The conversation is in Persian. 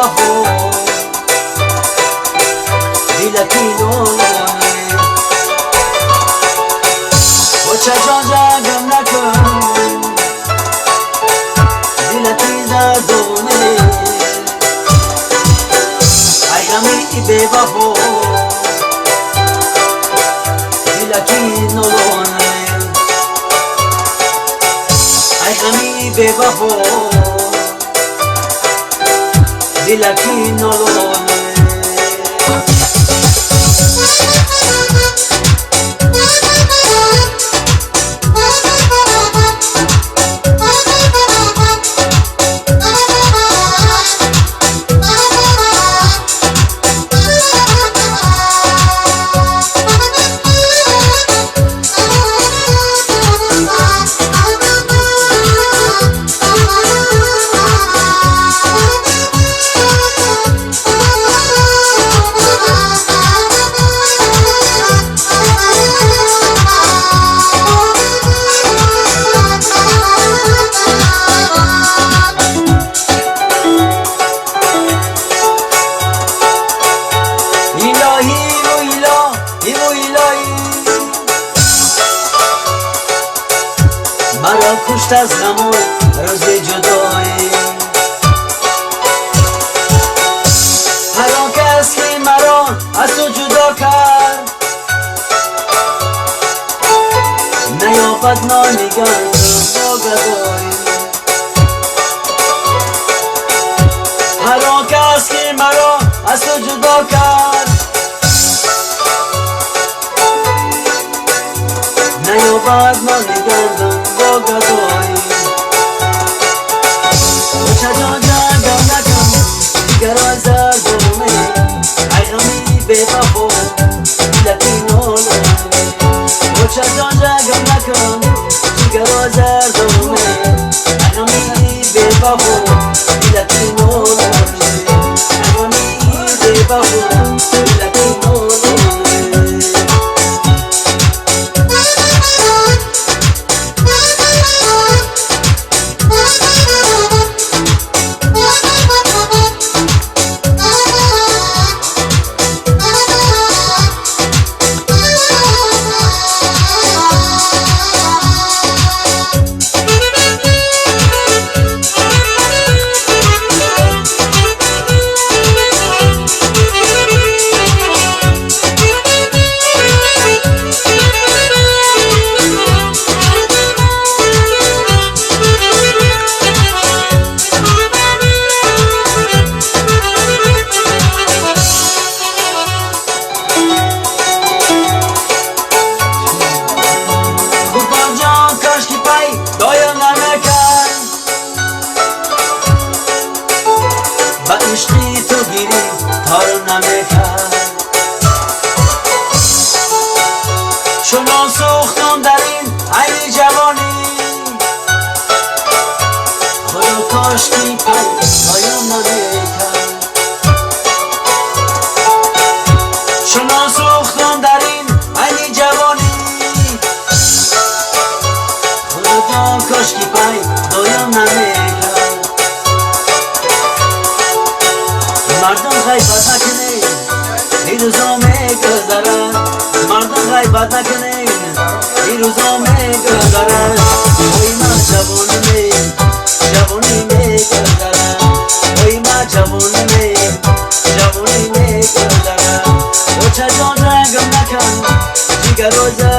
بوافو دیلکی نولونه و چه جان جگم نکن دیلکی دردونه ای غمی به وفا دیلکی نولونه ای غمی به وفا دیلکی نولونه مرا کشت از غم روز جدایی هر آن کس که مرا از تو جدا کرد نیابد نانگان با گدایی هر آن کس که مرا از تو جدا کرد نیابد نانگان با گدایی و چه جان جگم نکن دیگر از دردونه ای غمی به وفا دیلکی نولونه و چه جان جگم نکن دیگر از دردونه ای غمی به وفا دیلکی نولونه ای غمی به وفا دیلکی نولونه با عشقی تو گیری کار نمیکرد چنان سوختم در این عین جوانی خدا کاشکی پایم نمیکرد چنان سوختم در این عین جوانی خدا کاشکی پایم نمیکرد مردم غیبت نکنین این روزا میگذرد مردم غیبت نکنین این روزا میگذرد وای من جوانی میگذرد وای من جوانی میگذرد و چه جان رنگم نکن دیگر روزه